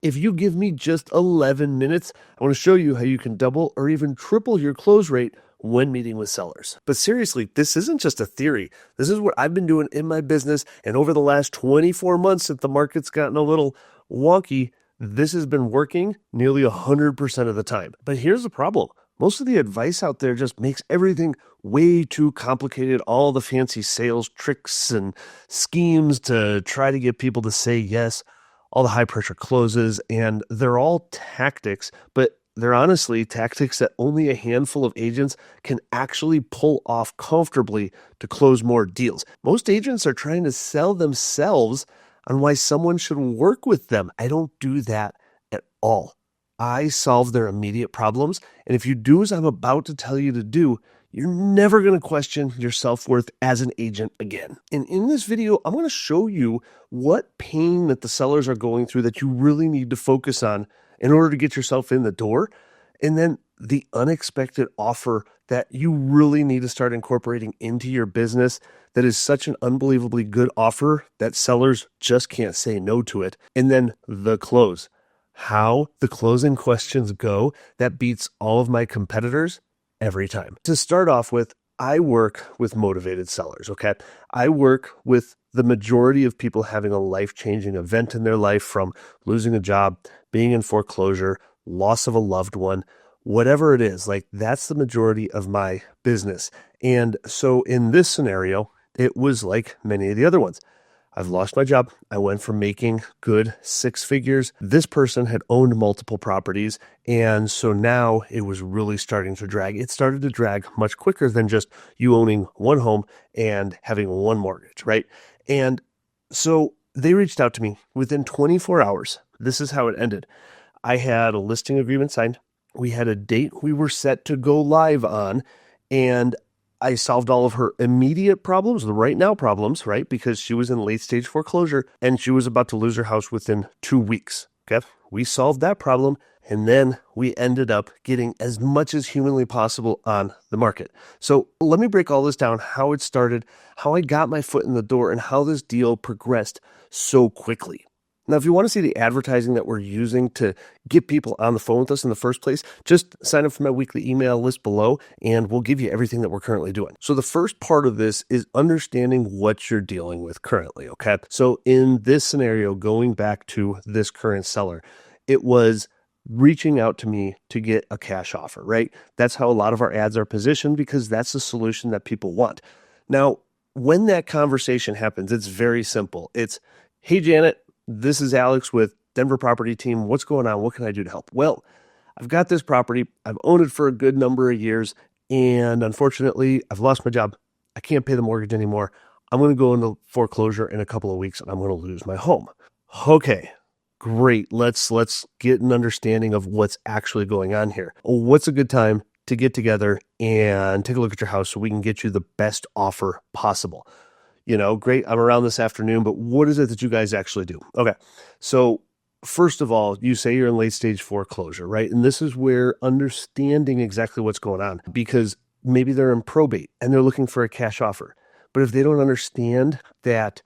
If you give me just 11 minutes, I want to show you how you can double or even triple your close rate when meeting with sellers. But seriously, this isn't just a theory. This is what I've been doing in my business. And over the last 24 months, since the market's gotten a little wonky, this has been working nearly 100% of the time. But here's the problem. Most of the advice out there just makes everything way too complicated. All the fancy sales tricks and schemes to try to get people to say yes, all the high pressure closes, and they're all tactics, but they're honestly tactics that only a handful of agents can actually pull off comfortably to close more deals. Most agents are trying to sell themselves on why someone should work with them. I don't do that at all. I solve their immediate problems, and if you do as I'm about to tell you to do, you're never going to question your self-worth as an agent again. And in this video, I'm going to show you what pain that the sellers are going through that you really need to focus on in order to get yourself in the door, and then the unexpected offer that you really need to start incorporating into your business that is such an unbelievably good offer that sellers just can't say no to it, and then the close. How the closing questions go that beats all of my competitors every time. To start off with, I work with motivated sellers, okay? I work with the majority of people having a life-changing event in their life, from losing a job, being in foreclosure, loss of a loved one, whatever it is. Like, that's the majority of my business. And so in this scenario, it was like many of the other ones. I've lost my job. I went from making good six figures. This person had owned multiple properties. And so now it was really starting to drag. It started to drag much quicker than just you owning one home and having one mortgage, right? And so they reached out to me within 24 hours. This is how it ended. I had a listing agreement signed. We had a date we were set to go live on, and I solved all of her immediate problems, the right now problems, right? Because she was in late stage foreclosure and she was about to lose her house within 2 weeks. Okay. We solved that problem. And then we ended up getting as much as humanly possible on the market. So let me break all this down, how it started, how I got my foot in the door, and how this deal progressed so quickly. Now, if you want to see the advertising that we're using to get people on the phone with us in the first place, just sign up for my weekly email list below, and we'll give you everything that we're currently doing. So the first part of this is understanding what you're dealing with currently, okay? So in this scenario, going back to this current seller, it was reaching out to me to get a cash offer, right? That's how a lot of our ads are positioned, because that's the solution that people want. Now, when that conversation happens, it's very simple. It's, hey, Janet, this is Alex with Denver Property Team. What's going on? What can I do to help? Well, I've got this property. I've owned it for a good number of years, and unfortunately, I've lost my job. I can't pay the mortgage anymore. I'm going to go into foreclosure in a couple of weeks, and I'm going to lose my home. Okay, great. Let's get an understanding of what's actually going on here. What's a good time to get together and take a look at your house so we can get you the best offer possible? You know, great, I'm around this afternoon, but what is it that you guys actually do? Okay, so first of all, you say you're in late stage foreclosure, right? And this is where understanding exactly what's going on, because maybe they're in probate and they're looking for a cash offer. But if they don't understand that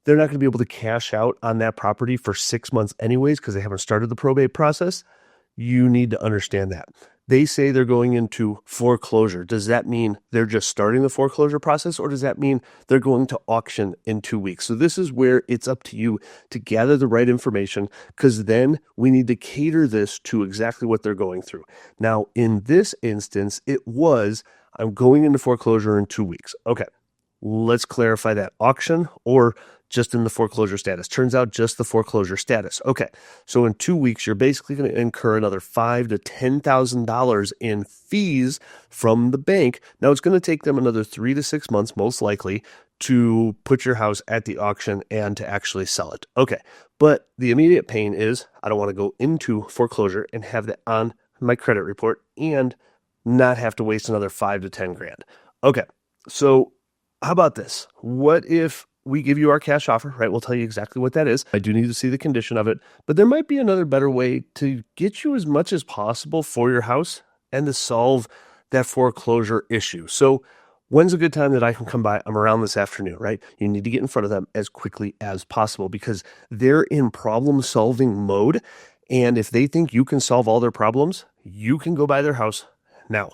they're not going to be able to cash out on that property for 6 months anyways, because they haven't started the probate process, you need to understand that. They say they're going into foreclosure. Does that mean they're just starting the foreclosure process, or does that mean they're going to auction in 2 weeks? So this is where it's up to you to gather the right information, because then we need to cater this to exactly what they're going through. Now, in this instance, it was, I'm going into foreclosure in 2 weeks. Okay, let's clarify that. Auction or just in the foreclosure status? Turns out just the foreclosure status. Okay, so in 2 weeks, you're basically going to incur another $5,000 to $10,000 in fees from the bank. Now, it's going to take them another 3 to 6 months, most likely, to put your house at the auction and to actually sell it. Okay, but the immediate pain is, I don't want to go into foreclosure and have that on my credit report and not have to waste another 5 to 10 grand. Okay, so how about this? What if we give you our cash offer, right? We'll tell you exactly what that is. I do need to see the condition of it, but there might be another better way to get you as much as possible for your house and to solve that foreclosure issue. So when's a good time that I can come by? I'm around this afternoon, right? You need to get in front of them as quickly as possible because they're in problem solving mode. And if they think you can solve all their problems, you can go buy their house now,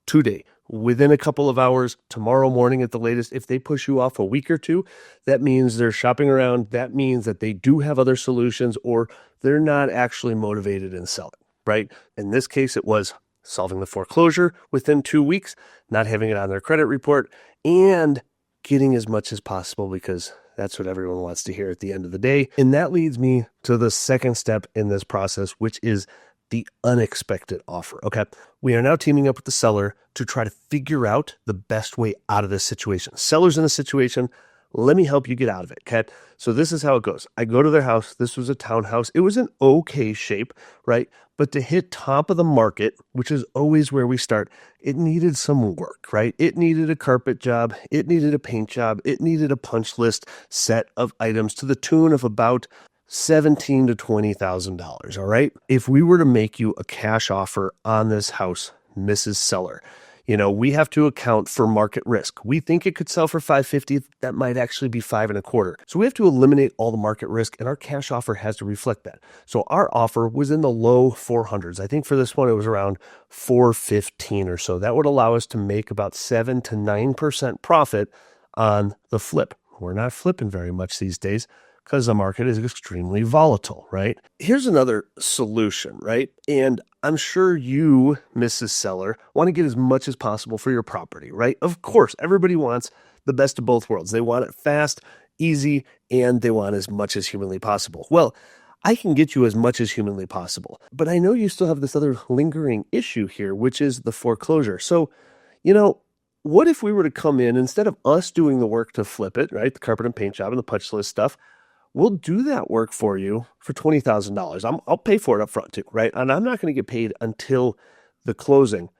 today, within a couple of hours, tomorrow morning at the latest. If they push you off a week or two, that means they're shopping around. That means that they do have other solutions, or they're not actually motivated in selling, right? In this case, it was solving the foreclosure within 2 weeks, not having it on their credit report, and getting as much as possible, because that's what everyone wants to hear at the end of the day. And that leads me to the second step in this process, which is the unexpected offer. Okay. We are now teaming up with the seller to try to figure out the best way out of this situation. Seller's in a situation. Let me help you get out of it. Okay. So this is how it goes. I go to their house. This was a townhouse. It was in okay shape, right? But to hit top of the market, which is always where we start, it needed some work, right? It needed a carpet job. It needed a paint job. It needed a punch list set of items to the tune of about $17,000 to $20,000. All right. If we were to make you a cash offer on this house, Mrs. Seller, we have to account for market risk. We think it could sell for $550. That might actually be $525. So we have to eliminate all the market risk, and our cash offer has to reflect that. So our offer was in the low 400s. I think for this one, it was around 415 or so. That would allow us to make about 7 to 9% profit on the flip. We're not flipping very much these days, because the market is extremely volatile, right? Here's another solution, right? And I'm sure you, Mrs. Seller, want to get as much as possible for your property, right? Of course, everybody wants the best of both worlds. They want it fast, easy, and they want as much as humanly possible. Well, I can get you as much as humanly possible, but I know you still have this other lingering issue here, which is the foreclosure. So, what if we were to come in, instead of us doing the work to flip it, right? The carpet and paint job and the punch list stuff, we'll do that work for you for $20,000. I'll pay for it up front too, right? And I'm not going to get paid until the closing,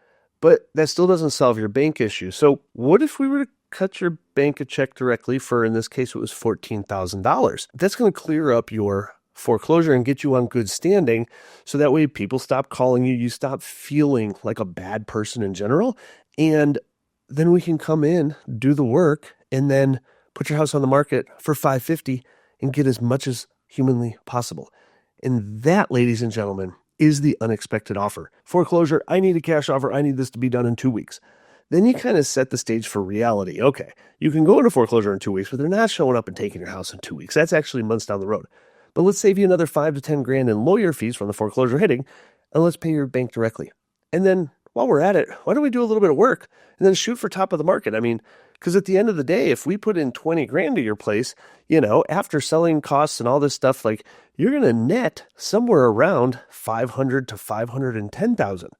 but that still doesn't solve your bank issue. So what if we were to cut your bank a check directly for, in this case, it was $14,000? That's going to clear up your foreclosure and get you on good standing. So that way people stop calling you. You stop feeling like a bad person in general. And then we can come in, do the work, and then put your house on the market for $550 and get as much as humanly possible. And that, ladies and gentlemen, is the unexpected offer. Foreclosure, I need a cash offer. I need this to be done in 2 weeks. Then you kind of set the stage for reality. Okay, you can go into foreclosure in 2 weeks, but they're not showing up and taking your house in 2 weeks. That's actually months down the road. But let's save you another 5 to 10 grand in lawyer fees from the foreclosure hitting, and let's pay your bank directly. And then while we're at it, why don't we do a little bit of work and then shoot for top of the market? I mean, because at the end of the day, if we put in 20 grand to your place, after selling costs and all this stuff, you're going to net somewhere around 500 to 510,000,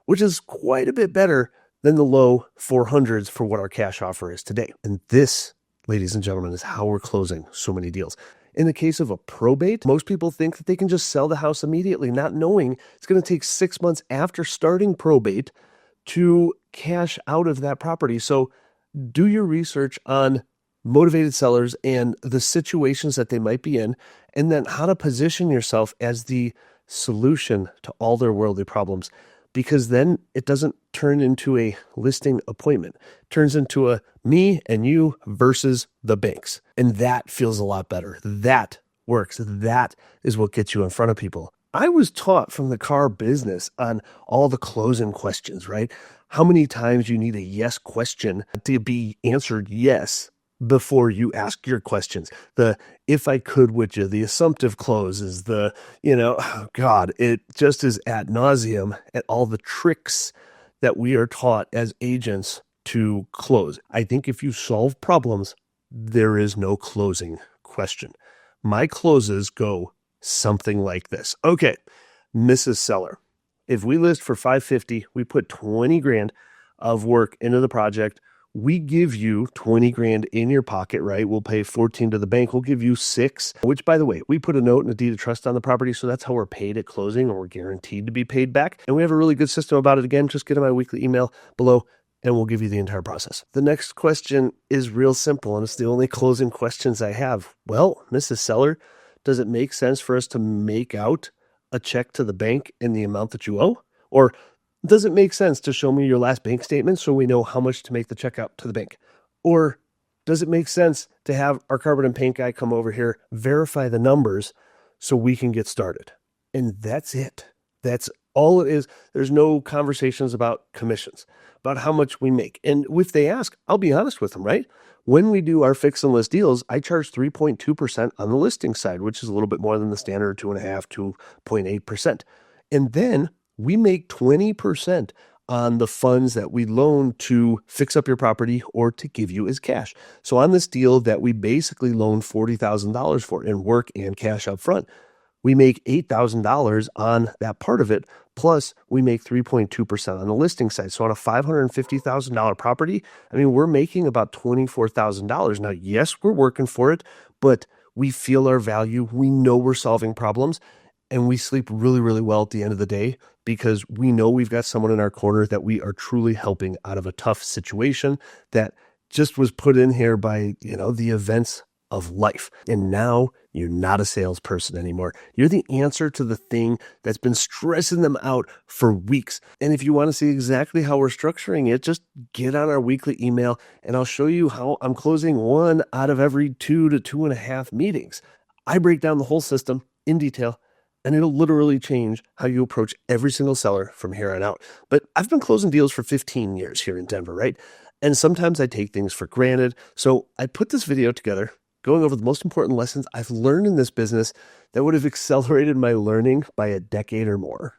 which is quite a bit better than the low 400s for what our cash offer is today. And this, ladies and gentlemen, is how we're closing so many deals. In the case of a probate, most people think that they can just sell the house immediately, not knowing it's going to take 6 months after starting probate to cash out of that property. So do your research on motivated sellers and the situations that they might be in, and then how to position yourself as the solution to all their worldly problems. Because then it doesn't turn into a listing appointment. It turns into a me and you versus the banks. And that feels a lot better. That works. That is what gets you in front of people. I was taught from the car business on all the closing questions, right? How many times you need a yes question to be answered yes before you ask your questions. The if I could, would you, the assumptive close is the, it just is ad nauseum at all the tricks that we are taught as agents to close. I think if you solve problems, there is no closing question. My closes go something like this. Okay, Mrs. Seller, if we list for $550, we put 20 grand of work into the project. We give you 20 grand in your pocket, right? We'll pay 14 to the bank. We'll give you 6, which, by the way, we put a note and a deed of trust on the property. So that's how we're paid at closing, or we're guaranteed to be paid back. And we have a really good system about it. Again, just get in my weekly email below and we'll give you the entire process. The next question is real simple, and it's the only closing questions I have. Well, Mrs. Seller, does it make sense for us to make out a check to the bank in the amount that you owe? Or does it make sense to show me your last bank statement so we know how much to make the check out to the bank? Or does it make sense to have our carpet and paint guy come over here, verify the numbers so we can get started? And that's it. That's all it is. There's no conversations about commissions, about how much we make. And if they ask, I'll be honest with them, right? When we do our fix and list deals, I charge 3.2% on the listing side, which is a little bit more than the standard 2.5, 2.8%. And then we make 20% on the funds that we loan to fix up your property or to give you as cash. So on this deal that we basically loaned $40,000 for in work and cash up front, we make $8,000 on that part of it. Plus, we make 3.2% on the listing side. So on a $550,000 property, I mean, we're making about $24,000. Now, yes, we're working for it, but we feel our value. We know we're solving problems, and we sleep really, really well at the end of the day because we know we've got someone in our corner that we are truly helping out of a tough situation that just was put in here by, the events of life. And now you're not a salesperson anymore. You're the answer to the thing that's been stressing them out for weeks. And if you want to see exactly how we're structuring it, just get on our weekly email and I'll show you how I'm closing 1 out of every 2 to 2.5 meetings. I break down the whole system in detail, and it'll literally change how you approach every single seller from here on out. But I've been closing deals for 15 years here in Denver, right? And sometimes I take things for granted. So I put this video together going over the most important lessons I've learned in this business that would have accelerated my learning by a decade or more.